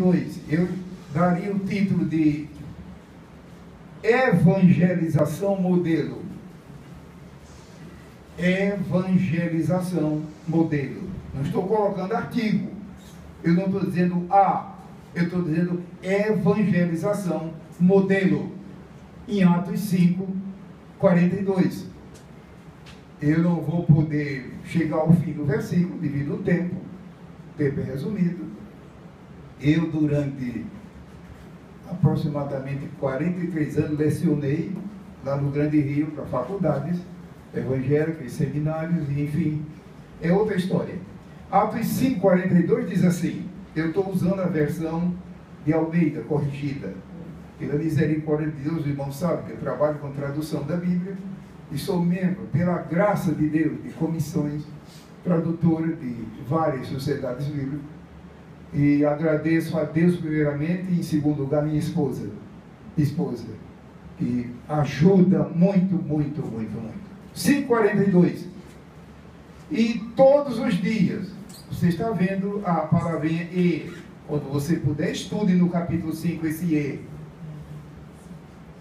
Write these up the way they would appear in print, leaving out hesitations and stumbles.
42, eu daria o título de Evangelização Modelo. Evangelização Modelo. Não estou colocando artigo. Eu não estou dizendo eu estou dizendo evangelização modelo. Em Atos 5, 42. Eu não vou poder chegar ao fim do versículo, devido ao tempo é resumido. Eu, durante aproximadamente 43 anos, lecionei lá no Grande Rio, para faculdades evangélicas, seminários, e enfim, é outra história. Atos 5, 42 diz assim, eu estou usando a versão de Almeida, corrigida. Pela misericórdia de Deus, os irmãos sabem que eu trabalho com tradução da Bíblia e sou membro, pela graça de Deus, de comissões tradutoras de várias sociedades bíblicas. E agradeço a Deus primeiramente e em segundo lugar minha esposa, que ajuda muito, muito, muito, muito. 5:42. E todos os dias, você está vendo a palavrinha e, quando você puder, estude no capítulo 5 esse e.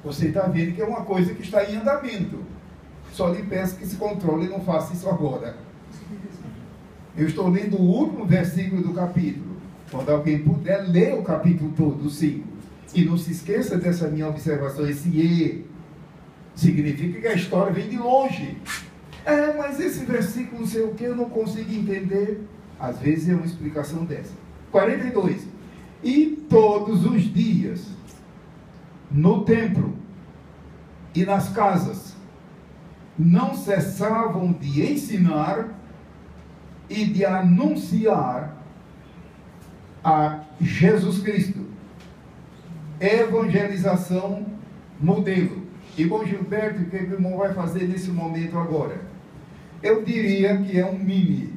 Você está vendo que é uma coisa que está em andamento. Só lhe peço que se controle e não faça isso agora. Eu estou lendo o último versículo do capítulo. Quando alguém puder, ler o capítulo todo, o 5. E não se esqueça dessa minha observação, esse e. Significa que a história vem de longe. Mas esse versículo não sei o que, eu não consigo entender. Às vezes é uma explicação dessa. 42. E todos os dias, no templo e nas casas, não cessavam de ensinar e de anunciar a Jesus Cristo. Evangelização modelo. Irmão Gilberto, o que o irmão vai fazer nesse momento agora? Eu diria que é um mini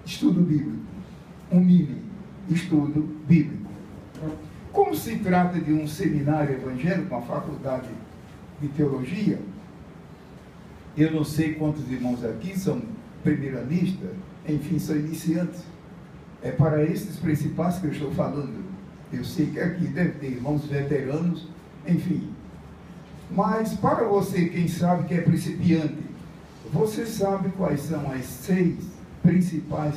estudo bíblico. Um mini estudo bíblico. Como se trata de um seminário evangélico, uma faculdade de teologia, eu não sei quantos irmãos aqui são primeiranistas, enfim, são iniciantes. É para esses principais que eu estou falando. Eu sei que aqui deve ter irmãos veteranos, enfim. Mas para você, quem sabe que é principiante, você sabe quais são as 6 principais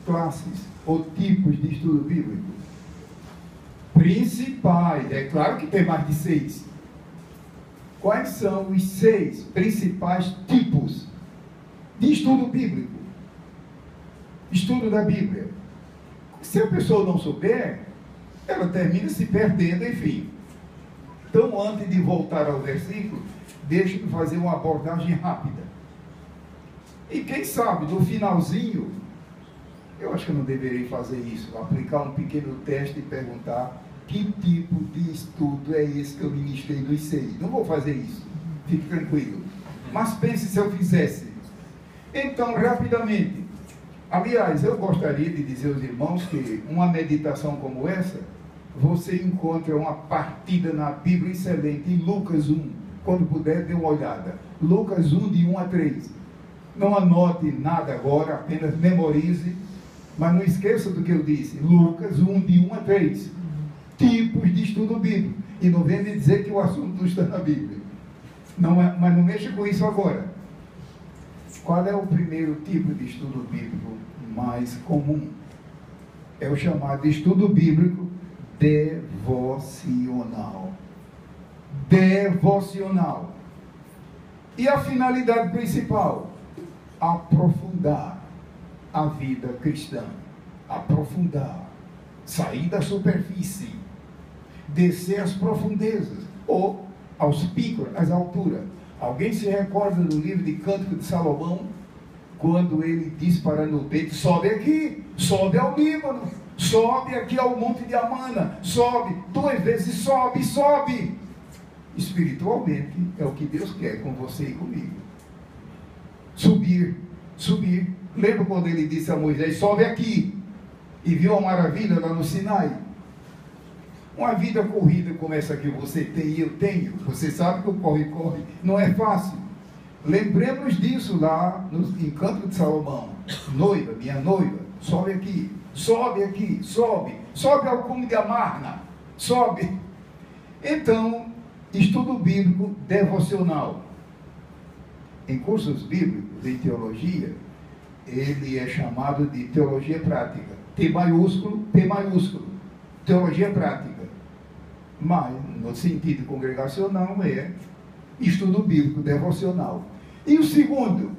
classes ou tipos de estudo bíblico? Principais, é claro que tem mais de 6. Quais são os 6 principais tipos de estudo bíblico? Estudo da Bíblia. Se a pessoa não souber, ela termina se perdendo, enfim. Então, antes de voltar ao versículo, deixe-me fazer uma abordagem rápida. E quem sabe, no finalzinho, eu acho que eu não deveria fazer isso, aplicar um pequeno teste e perguntar que tipo de estudo é esse que eu ministrei nos 6. Não vou fazer isso, fique tranquilo. Mas pense se eu fizesse. Então, rapidamente, aliás, eu gostaria de dizer aos irmãos que uma meditação como essa, você encontra uma partida na Bíblia excelente em Lucas 1. Quando puder, dê uma olhada. Lucas 1, de 1 a 3. Não anote nada agora, apenas memorize. Mas não esqueça do que eu disse. Lucas 1, de 1 a 3. Tipos de estudo bíblico. E não venha me dizer que o assunto não está na Bíblia. Não é, mas não mexa com isso agora. Qual é o primeiro tipo de estudo bíblico mais comum? É o chamado estudo bíblico devocional. Devocional. E a finalidade principal? Aprofundar a vida cristã. Aprofundar. Sair da superfície. Descer às profundezas. Ou aos picos, às alturas. Alguém se recorda do livro de Cântico de Salomão? Quando ele diz para no peito, sobe aqui, sobe ao Líbano, sobe aqui ao monte de Amana, sobe, 2 vezes sobe, sobe. Espiritualmente é o que Deus quer com você e comigo. Subir, subir. Lembra quando ele disse a Moisés, sobe aqui, e viu a maravilha lá no Sinai? Uma vida corrida como essa que você tem e eu tenho, você sabe que o corre-corre não é fácil. Lembremos disso lá em Cântico de Salomão. Noiva, minha noiva, sobe aqui, sobe aqui, sobe, sobe ao cume de Amarna, sobe. Então, estudo bíblico devocional. Em cursos bíblicos, em teologia, ele é chamado de teologia prática. T maiúsculo, teologia prática. Mas, no sentido congregacional, é estudo bíblico devocional. E o segundo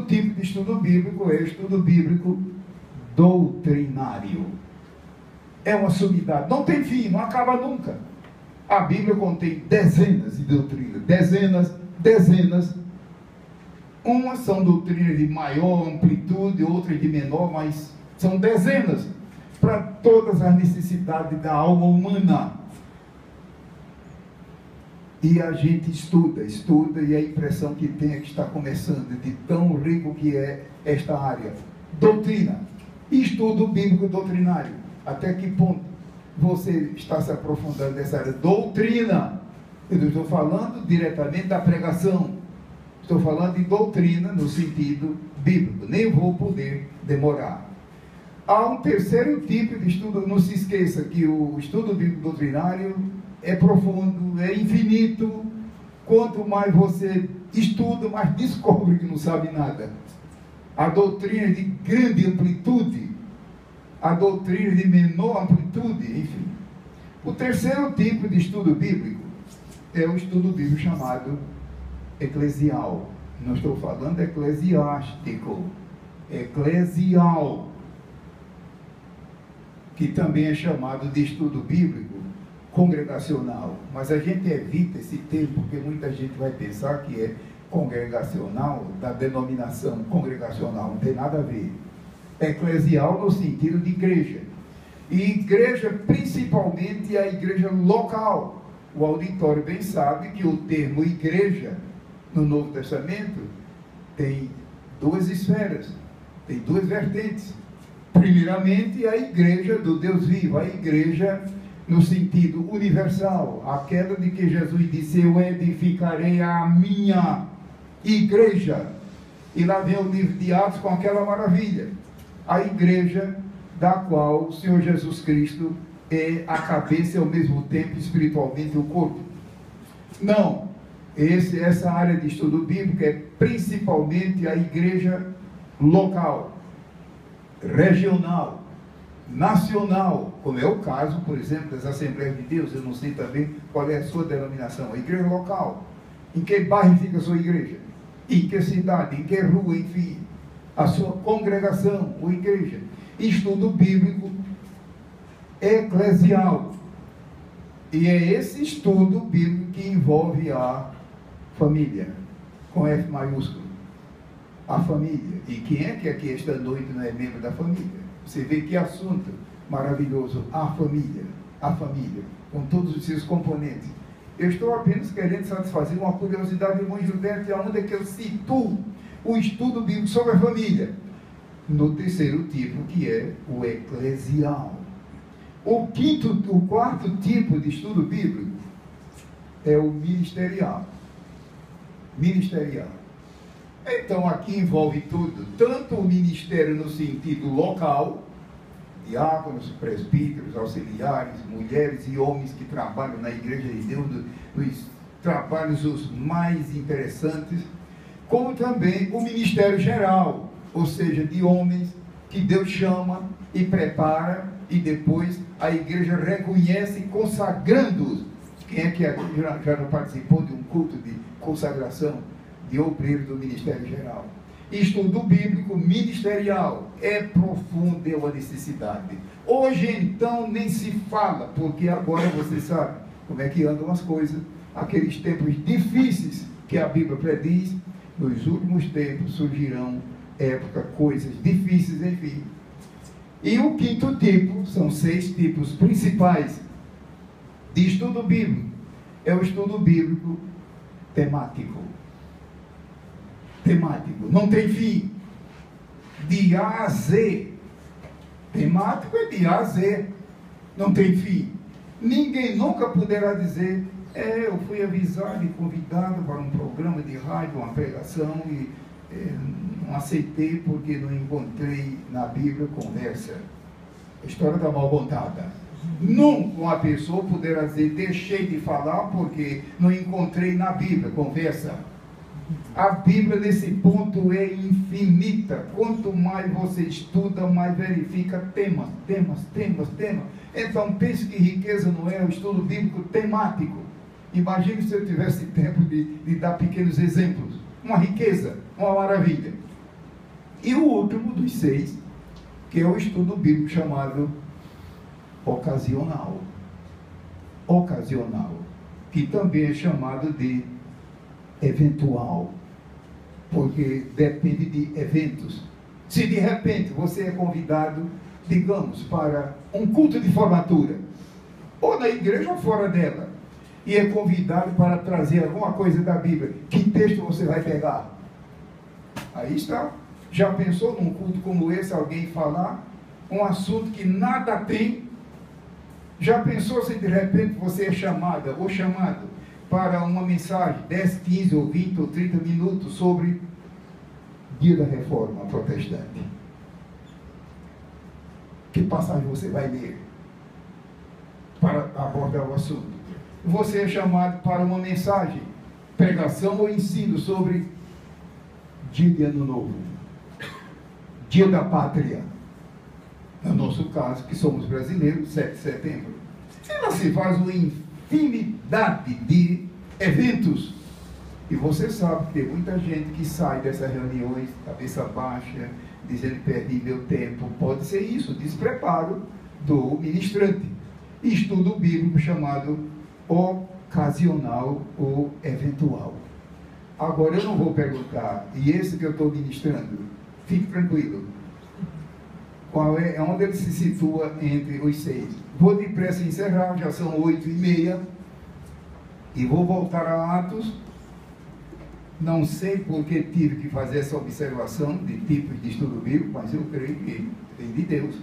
tipo de estudo bíblico é estudo bíblico doutrinário. É uma sumidade, não tem fim, não acaba nunca. A Bíblia contém dezenas de doutrinas, dezenas. Umas são doutrinas de maior amplitude, outras de menor, mas são dezenas para todas as necessidades da alma humana. E a gente estuda, e a impressão que tem é que está começando, de tão rico que é esta área. Doutrina, estudo bíblico doutrinário. Até que ponto você está se aprofundando nessa área? Doutrina. Eu não estou falando diretamente da pregação. Estou falando de doutrina no sentido bíblico. Nem vou poder demorar. Há um terceiro tipo de estudo. Não se esqueça que o estudo bíblico doutrinário é profundo, é infinito. Quanto mais você estuda, mais descobre que não sabe nada. A doutrina de grande amplitude, a doutrina de menor amplitude, enfim. O terceiro tipo de estudo bíblico é o estudo bíblico chamado eclesial. Não estou falando eclesiástico, eclesial, que também é chamado de estudo bíblico congregacional. Mas a gente evita esse termo porque muita gente vai pensar que é congregacional, da denominação congregacional, não tem nada a ver. Eclesial no sentido de igreja. E igreja, principalmente a igreja local. O auditório bem sabe que o termo igreja, no Novo Testamento, tem duas esferas, tem duas vertentes. Primeiramente, a igreja do Deus vivo, a igreja no sentido universal, aquela de que Jesus disse: eu edificarei a minha igreja. E lá vem o livro de Atos com aquela maravilha. A igreja da qual o Senhor Jesus Cristo é a cabeça e ao mesmo tempo espiritualmente o corpo. Não, essa área de estudo bíblico é principalmente a igreja local, regional, nacional, como é o caso, por exemplo, das Assembleias de Deus. Eu não sei também qual é a sua denominação. A igreja local, em que bairro fica a sua igreja, em que cidade, em que rua, enfim, a sua congregação ou igreja. Estudo bíblico eclesial. E é esse estudo bíblico que envolve a família, com F maiúsculo. A família. E quem é que aqui esta noite não é membro da família? Você vê que assunto maravilhoso. A família, com todos os seus componentes. Eu estou apenas querendo satisfazer uma curiosidade do irmão Gilberto, onde é que eu situo o estudo bíblico sobre a família? No terceiro tipo, que é o eclesial. O quarto tipo de estudo bíblico é o ministerial. Então aqui envolve tudo, tanto o ministério no sentido local, diáconos, presbíteros, auxiliares, mulheres e homens que trabalham na igreja de Deus, nos trabalhos os mais interessantes, como também o ministério geral, ou seja, de homens que Deus chama e prepara, e depois a igreja reconhece consagrando-os. Quem é que já não participou de um culto de consagração de obreiro do ministério geral? Estudo bíblico ministerial é profundo, é uma necessidade. Hoje então nem se fala, porque agora você sabe como é que andam as coisas, aqueles tempos difíceis que a Bíblia prediz. Nos últimos tempos surgirão coisas difíceis, enfim. E o quinto tipo, são 6 tipos principais de estudo bíblico, é o estudo bíblico temático. Não tem fim. De A a Z. Temático é de A a Z. Não tem fim. Ninguém nunca poderá dizer: eu fui avisado e convidado para um programa de rádio, uma pregação, e não aceitei porque não encontrei na Bíblia conversa. A história está mal contada. Nunca uma pessoa poderá dizer, deixei de falar porque não encontrei na Bíblia. Conversa. A Bíblia, nesse ponto, é infinita. Quanto mais você estuda, mais verifica temas. Então, pense que riqueza não é um estudo bíblico temático. Imagine se eu tivesse tempo de dar pequenos exemplos. Uma riqueza, uma maravilha. E o último dos 6, que é o estudo bíblico chamado ocasional. Ocasional, que também é chamado de eventual, porque depende de eventos. Se de repente você é convidado, digamos, para um culto de formatura, ou na igreja ou fora dela, e é convidado para trazer alguma coisa da Bíblia, que texto você vai pegar? Aí está. Já pensou num culto como esse, alguém falar um assunto que nada tem? Já pensou se de repente você é chamada ou chamado para uma mensagem, 10, 15 ou 20 ou 30 minutos sobre Dia da Reforma Protestante? Que passagem você vai ler para abordar o assunto? Você é chamado para uma mensagem, pregação ou ensino sobre Dia de Ano Novo, Dia da Pátria. No nosso caso, que somos brasileiros, 7 de setembro. Ela se faz uma infinidade de eventos. E você sabe que tem muita gente que sai dessas reuniões, cabeça baixa, dizendo perdi meu tempo. Pode ser isso, despreparo do ministrante. Estudo bíblico chamado ocasional ou eventual. Agora eu não vou perguntar, e esse que eu estou ministrando, fique tranquilo. Qual é onde ele se situa entre os 6? Vou depressa encerrar, já são 8h30, e vou voltar a Atos. Não sei porque tive que fazer essa observação de tipos de estudo bíblico, mas eu creio que vem de Deus.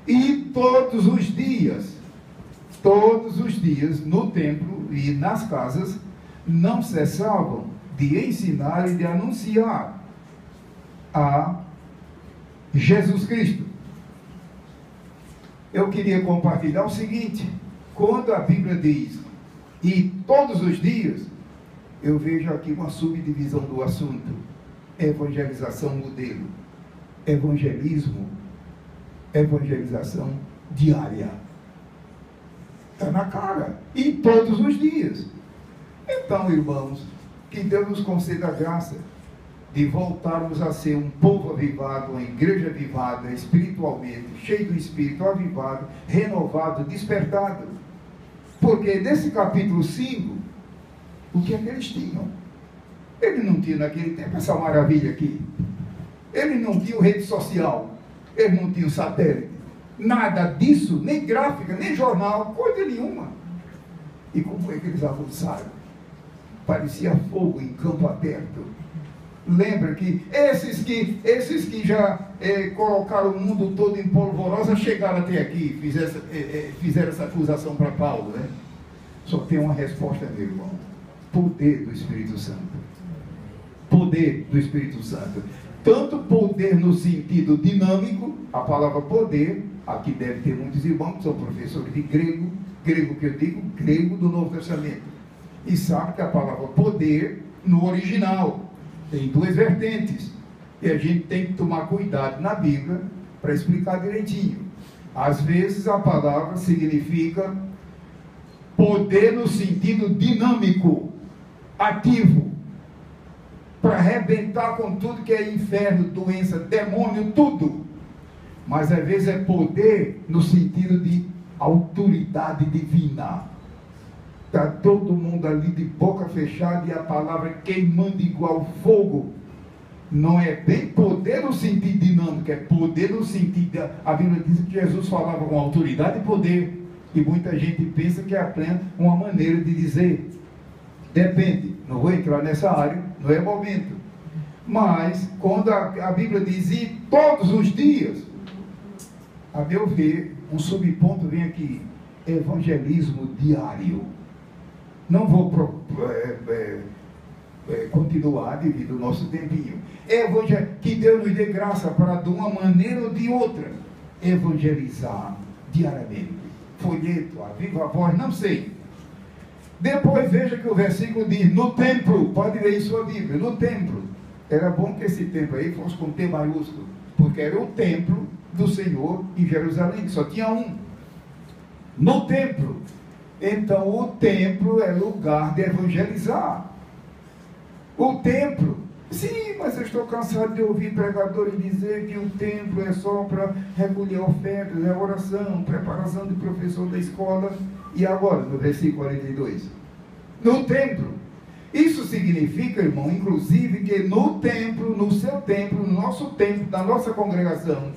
E todos os dias, no templo e nas casas, não cessavam de ensinar e de anunciar a Jesus Cristo. Eu queria compartilhar o seguinte: quando a Bíblia diz e todos os dias, eu vejo aqui uma subdivisão do assunto: evangelização modelo, evangelismo, evangelização diária. Está na cara, e todos os dias. Então, irmãos, que Deus nos conceda a graça de voltarmos a ser um povo avivado, uma igreja avivada espiritualmente, cheio do Espírito, avivado, renovado, despertado. Porque nesse capítulo 5, o que é que eles tinham? Ele não tinha naquele tempo essa maravilha aqui. Ele não tinha rede social, ele não tinha satélite, nada disso, nem gráfica, nem jornal, coisa nenhuma. E como é que eles avançaram? Parecia fogo em campo aberto. Lembra que esses que já colocaram o mundo todo em polvorosa chegaram até aqui, fizeram essa acusação para Paulo, né? Só tem uma resposta, meu irmão: poder do Espírito Santo. Poder do Espírito Santo. Tanto poder no sentido dinâmico, a palavra poder, aqui deve ter muitos irmãos que são professores de grego que eu digo, grego do Novo Testamento, e sabe que a palavra poder, no original, tem duas vertentes, e a gente tem que tomar cuidado na Bíblia para explicar direitinho. Às vezes a palavra significa poder no sentido dinâmico, ativo, para arrebentar com tudo que é inferno, doença, demônio, tudo. Mas às vezes é poder no sentido de autoridade divina. Está todo mundo ali de boca fechada e a palavra queimando igual fogo. Não é bem poder no sentido dinâmico, é poder no sentido... A Bíblia diz que Jesus falava com autoridade e poder. E muita gente pensa que é apenas uma maneira de dizer. Depende, não vou entrar nessa área, não é momento. Mas, quando a Bíblia diz e todos os dias, a meu ver, um subponto vem aqui: evangelismo diário. Não vou continuar devido ao nosso tempinho. Que Deus nos dê graça para, de uma maneira ou de outra, evangelizar diariamente. Folheto, a viva voz, não sei. Depois veja que o versículo diz, no templo, pode ler em sua Bíblia, no templo. Era bom que esse templo aí fosse com T maiúsculo, porque era o templo do Senhor em Jerusalém, que só tinha um. No templo. Então o templo é lugar de evangelizar. O templo, sim, mas eu estou cansado de ouvir pregadores dizer que o templo é só para recolher ofertas, é oração, preparação de professor da escola. E agora, no versículo 42? No templo. Isso significa, irmão, inclusive, que no templo, no seu templo, no nosso templo, na nossa congregação,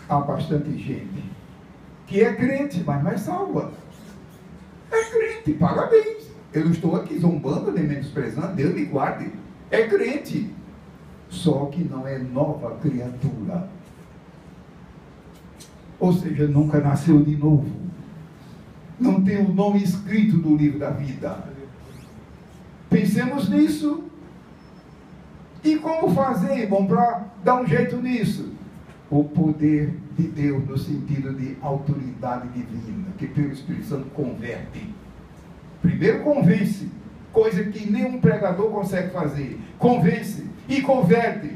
há bastante gente que é crente, mas não é salva. É crente, parabéns. Eu não estou aqui zombando nem menosprezando, Deus me guarde. É crente, só que não é nova criatura. Ou seja, nunca nasceu de novo. Não tem o nome escrito no livro da vida. Pensemos nisso. E como fazer, irmão, para dar um jeito nisso? O poder de Deus no sentido de autoridade divina, que pelo Espírito Santo converte. Primeiro convence, coisa que nenhum pregador consegue fazer. Convence e converte.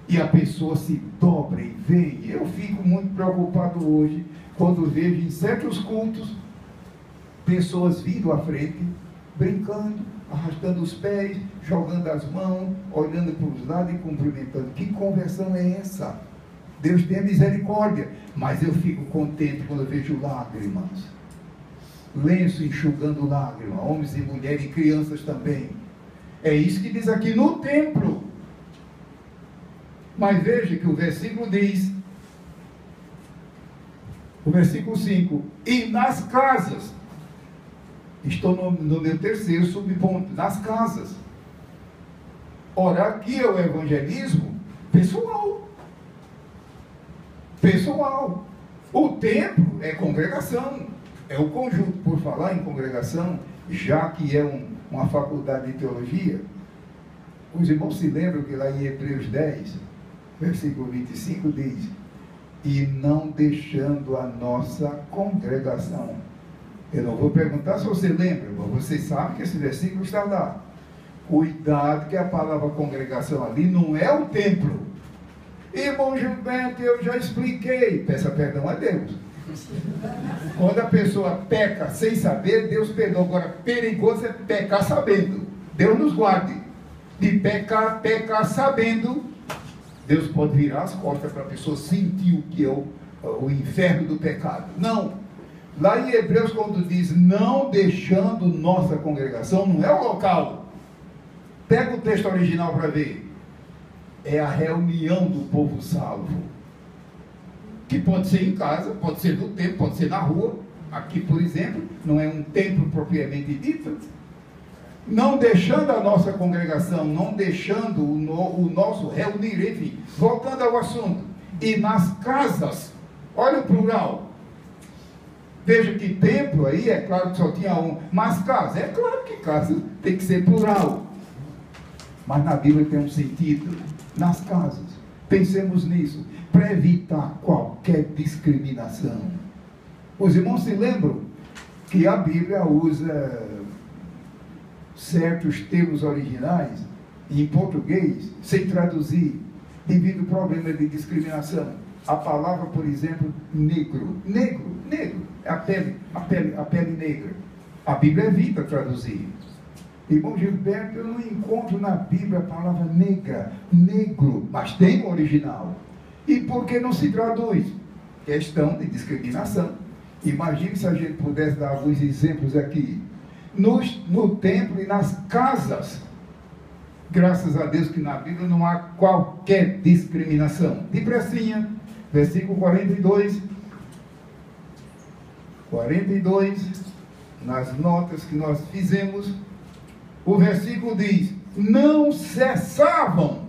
E a pessoa se dobra e vem. Eu fico muito preocupado hoje quando vejo em certos cultos pessoas vindo à frente, brincando, arrastando os pés, jogando as mãos, olhando para os lados e cumprimentando. Que conversão é essa? Deus tenha misericórdia. Mas eu fico contente quando eu vejo lágrimas. Lenço enxugando lágrimas, homens e mulheres e crianças também. É isso que diz aqui no templo. Mas veja que o versículo diz, o versículo 5, e nas casas, estou no meu terceiro subponto, nas casas. Ora, aqui é o evangelismo pessoal. Pessoal. O templo é congregação. É o conjunto. Por falar em congregação, já que é uma faculdade de teologia, os irmãos se lembram que lá em Hebreus 10, versículo 25 diz, e não deixando a nossa congregação. Eu não vou perguntar se você lembra, mas você sabe que esse versículo está lá. Cuidado que a palavra congregação ali não é o templo. Irmão Gilberto, eu já expliquei. Peça perdão a Deus. Quando a pessoa peca sem saber, Deus perdoa. Agora, perigoso é pecar sabendo. Deus nos guarde. De pecar sabendo, Deus pode virar as costas para a pessoa sentir o que é o inferno do pecado. Não. Lá em Hebreus, quando diz não deixando nossa congregação, não é o local. Pega o texto original para ver. É a reunião do povo salvo. Que pode ser em casa, pode ser no templo, pode ser na rua. Aqui, por exemplo, não é um templo propriamente dito. Não deixando a nossa congregação, não deixando o nosso reunir, enfim. Voltando ao assunto. E nas casas, olha o plural. Veja que templo aí, é claro que só tinha um. Mas casa, é claro que casa tem que ser plural. Mas na Bíblia tem um sentido. Nas casas. Pensemos nisso. Para evitar qualquer discriminação. Os irmãos se lembram que a Bíblia usa certos termos originais em português, sem traduzir, devido ao problema de discriminação. A palavra, por exemplo, negro. Negro. É a pele negra. A Bíblia evita traduzir. Irmão Gilberto, eu não encontro na Bíblia a palavra negra, negro, mas tem o original. E por que não se traduz? Questão de discriminação. Imagine se a gente pudesse dar alguns exemplos aqui. No templo e nas casas. Graças a Deus que na Bíblia não há qualquer discriminação. Depressinha, versículo 42. 42, nas notas que nós fizemos, o versículo diz, não cessavam.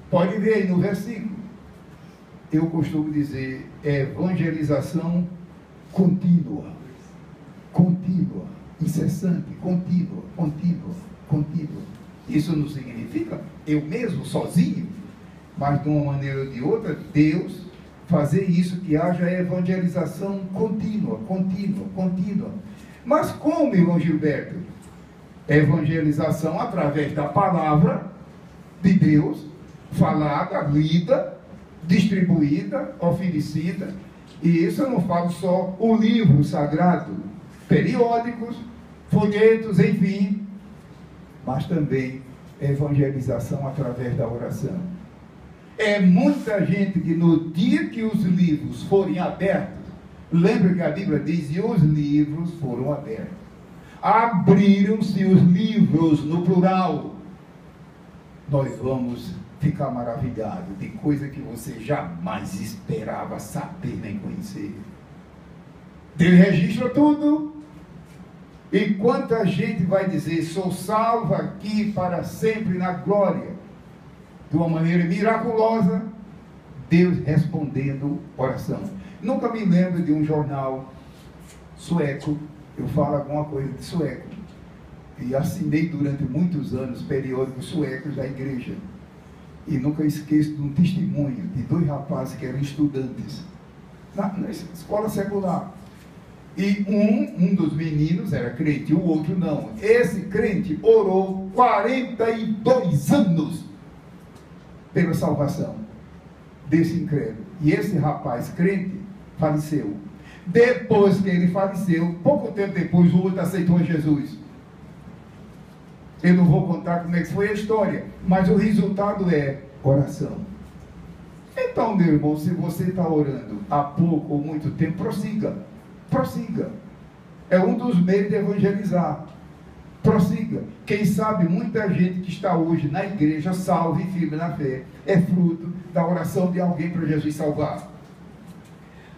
Pode ver aí no versículo. Eu costumo dizer, evangelização contínua. Contínua, incessante, contínua. Isso não significa eu mesmo, sozinho, mas de uma maneira ou de outra, Deus fazer isso, que haja evangelização contínua. Mas como, irmão Gilberto? Evangelização através da palavra de Deus, falada, lida, distribuída, oferecida. E isso eu não falo só o livro sagrado, periódicos, folhetos, enfim, mas também evangelização através da oração. É muita gente que no dia que os livros forem abertos, lembra que a Bíblia diz, e os livros foram abertos. Abriram-se os livros, no plural. Nós vamos ficar maravilhados de coisa que você jamais esperava saber nem conhecer. Deus registra tudo. E quanta gente vai dizer, sou salvo aqui para sempre na glória. De uma maneira miraculosa, Deus respondendo oração. Nunca me lembro de um jornal sueco, eu falo alguma coisa de sueco, e assinei durante muitos anos periódicos suecos da igreja. E nunca esqueço de um testemunho de 2 rapazes que eram estudantes na escola secular. E um dos meninos era crente, o outro não. Esse crente orou 42 anos pela salvação desse incrédulo. E esse rapaz crente faleceu. Depois que ele faleceu, pouco tempo depois, o outro aceitou Jesus. Eu não vou contar como é que foi a história, mas o resultado é oração. Então, meu irmão, se você está orando há pouco ou muito tempo, prossiga. É um dos meios de evangelizar. Prossiga. Quem sabe muita gente que está hoje na igreja, salva e firme na fé, é fruto da oração de alguém para Jesus salvar.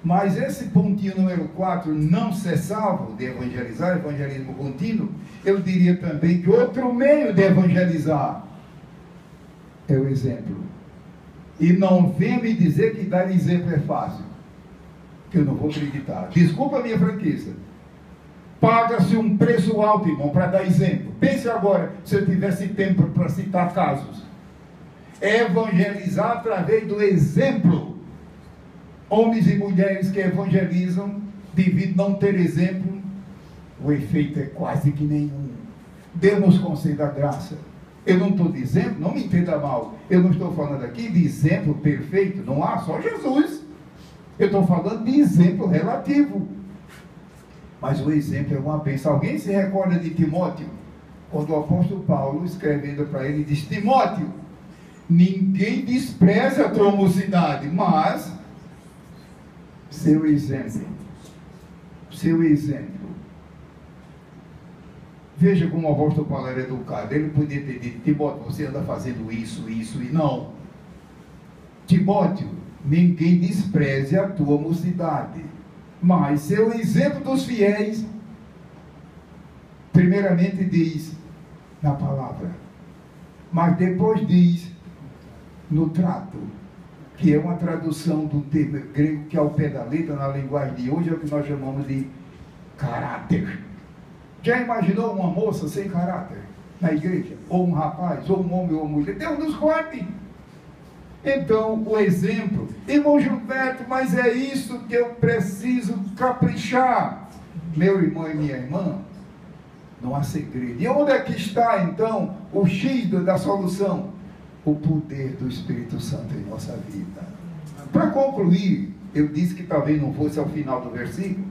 Mas esse pontinho número 4, não ser salvo, de evangelizar, evangelismo contínuo, eu diria também que outro meio de evangelizar é o exemplo. E não venha me dizer que dar exemplo é fácil, que eu não vou acreditar. Desculpa a minha franqueza. Paga-se um preço alto, irmão, para dar exemplo. Pense agora, se eu tivesse tempo para citar casos. Evangelizar através do exemplo. Homens e mulheres que evangelizam, devido a não ter exemplo, o efeito é quase que nenhum. Deus nos conceda a graça. Eu não estou dizendo, não me entenda mal, eu não estou falando aqui de exemplo perfeito, não há, só Jesus. Eu estou falando de exemplo relativo. Mas o exemplo é uma bênção. Alguém se recorda de Timóteo? Quando o apóstolo Paulo, escrevendo para ele, diz, Timóteo, ninguém despreza a tua mocidade, mas seu exemplo. Veja como o apóstolo Paulo era educado. Ele podia ter dito, Timóteo, você anda fazendo isso, e não. Timóteo, ninguém despreze a tua mocidade, mas seu exemplo dos fiéis, primeiramente diz na palavra, mas depois diz no trato, que é uma tradução do termo grego que ao pé da letra, na linguagem de hoje, é o que nós chamamos de caráter. Já imaginou uma moça sem caráter na igreja? Ou um rapaz, ou um homem, ou uma mulher? Deus nos guarde. Então, o exemplo, irmão Gilberto, mas é isso que eu preciso caprichar. Meu irmão e minha irmã, não há segredo. E onde é que está, então, o X da solução? O poder do Espírito Santo em nossa vida. Para concluir, eu disse que talvez não fosse ao final do versículo.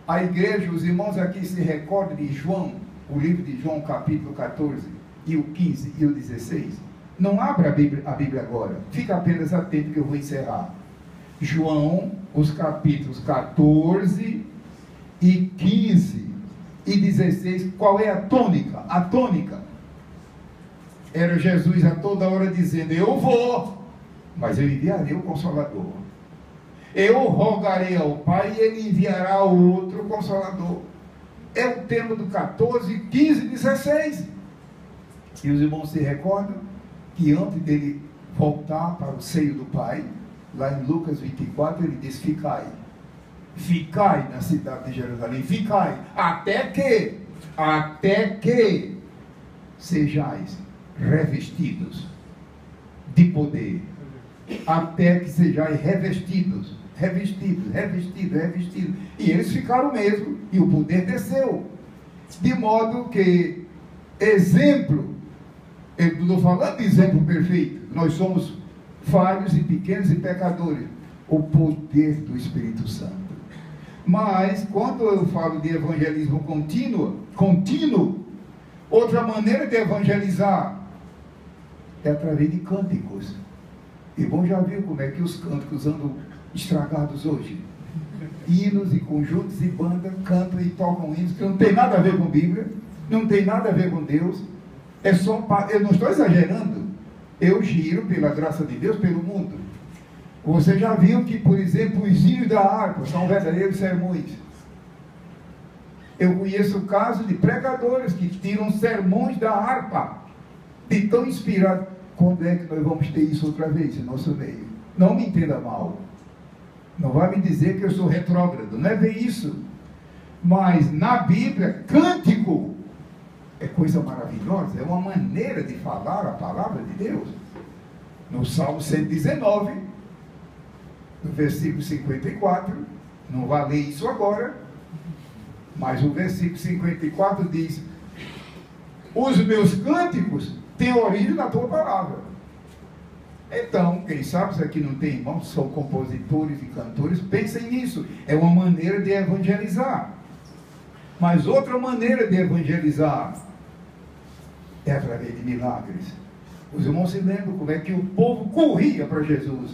A igreja, os irmãos aqui se recordam de João, o livro de João, capítulo 14, e o 15 e o 16. Não abra a Bíblia agora, fica apenas atento que eu vou encerrar. João, os capítulos 14 e 15 e 16, qual é a tônica? A tônica era Jesus a toda hora dizendo, eu vou, mas eu enviarei o Consolador. Eu rogarei ao Pai e Ele enviará outro Consolador. É o tema do 14, 15 e 16. E os irmãos se recordam que antes dele voltar para o seio do Pai, lá em Lucas 24, ele diz, ficai na cidade de Jerusalém, ficai, até que sejais revestidos de poder. até que sejais revestidos. E eles ficaram mesmo, e o poder desceu. De modo que, exemplo, eu não estou falando de exemplo perfeito, nós somos falhos e pequenos e pecadores. O poder do Espírito Santo. Mas, quando eu falo de evangelismo contínuo, outra maneira de evangelizar é através de cânticos. Irmão, já viu como é que os cânticos andam estragados hoje? Hinos e conjuntos e bandas cantam e tocam hinos que não tem nada a ver com a Bíblia, não tem nada a ver com Deus. É só, eu não estou exagerando, eu giro pela graça de Deus pelo mundo. Você já viu que, por exemplo, os hinos da harpa são verdadeiros sermões. Eu conheço casos de pregadores que tiram sermões da harpa, de tão inspirados. Quando é que nós vamos ter isso outra vez em nosso meio? Não me entenda mal. Não vai me dizer que eu sou retrógrado, não é bem isso. Mas na Bíblia, cântico é coisa maravilhosa, é uma maneira de falar a palavra de Deus. No Salmo 119, no versículo 54, não vai ler isso agora, mas o versículo 54 diz: os meus cânticos têm origem na tua palavra. Então, quem sabe, se aqui não tem irmãos, são compositores e cantores, pensem nisso, é uma maneira de evangelizar. Mas outra maneira de evangelizar é através de milagres. Os irmãos se lembram como é que o povo corria para Jesus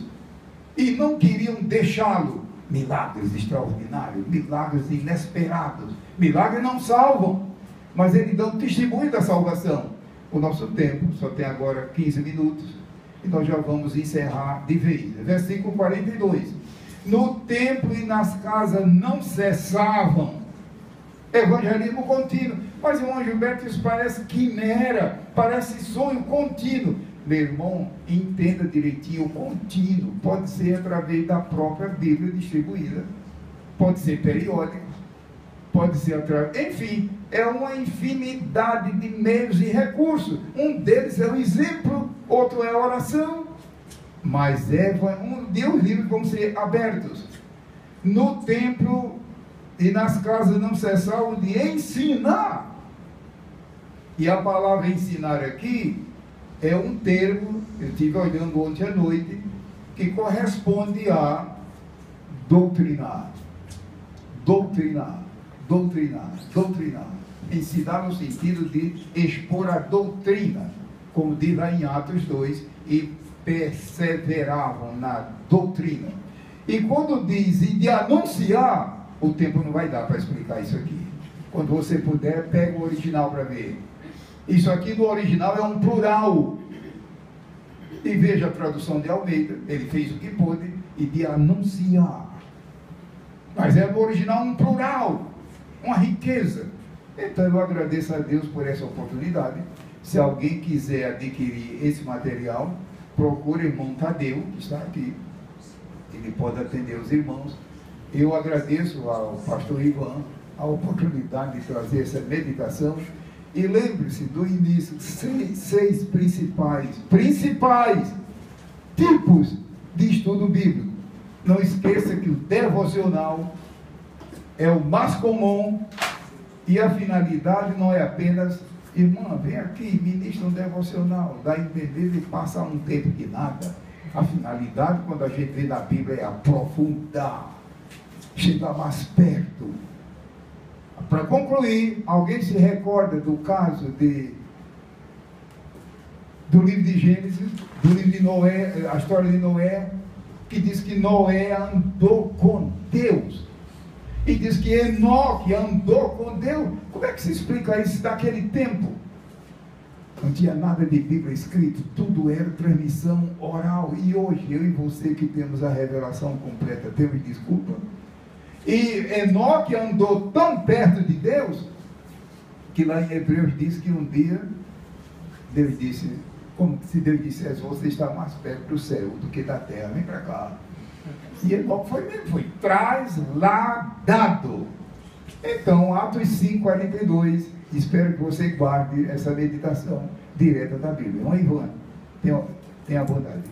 e não queriam deixá-lo. Milagres extraordinários, milagres inesperados. Milagres não salvam, mas eles dão testemunho da salvação. O nosso tempo só tem agora 15 minutos e nós já vamos encerrar de vez. Versículo 42. No templo e nas casas não cessavam. Evangelismo contínuo. Mas, irmão Gilberto, isso parece quimera, parece sonho contínuo. Meu irmão, entenda direitinho, o contínuo pode ser através da própria Bíblia distribuída, pode ser periódico, pode ser através, enfim, é uma infinidade de meios e recursos. Um deles é o exemplo, outro é a oração. Mas os livros vão ser abertos. No templo e nas casas não cessavam de ensinar. E a palavra ensinar aqui é um termo, eu estive olhando ontem à noite, que corresponde a doutrinar. Doutrinar. Ensinar no sentido de expor a doutrina, como diz lá em Atos 2, e perseveravam na doutrina. E quando diz e de anunciar, o tempo não vai dar para explicar isso aqui. Quando você puder, pega o original para ver. Isso aqui no original é um plural. E veja a tradução de Almeida, ele fez o que pôde, e de anunciar. Mas é no original um plural, uma riqueza. Então eu agradeço a Deus por essa oportunidade. Se alguém quiser adquirir esse material, procure o irmão Tadeu, que está aqui. Ele pode atender os irmãos. Eu agradeço ao pastor Ivan a oportunidade de trazer essa meditação. E lembre-se do início, seis principais tipos de estudo bíblico. Não esqueça que o devocional é o mais comum e a finalidade não é apenas, irmã, vem aqui, ministra um devocional, dá a entender e passa um tempo de nada. A finalidade, quando a gente vê na Bíblia, é aprofundar, chegar mais perto. Para concluir, alguém se recorda do caso do livro de Gênesis, do livro de Noé, a história de Noé, que diz que Noé andou com Deus. E diz que Enoque andou com Deus. Como é que se explica isso daquele tempo? Não tinha nada de Bíblia escrito, tudo era transmissão oral. E hoje, eu e você que temos a revelação completa, temos desculpa? E Enoque andou tão perto de Deus, que lá em Hebreus diz que um dia, Deus disse, como se Deus dissesse, você está mais perto do céu do que da terra, vem para cá. E Enoque foi mesmo, foi trasladado. Então, Atos 5:42, espero que você guarde essa meditação direta da Bíblia. Irmão Ivan, tenha bondade.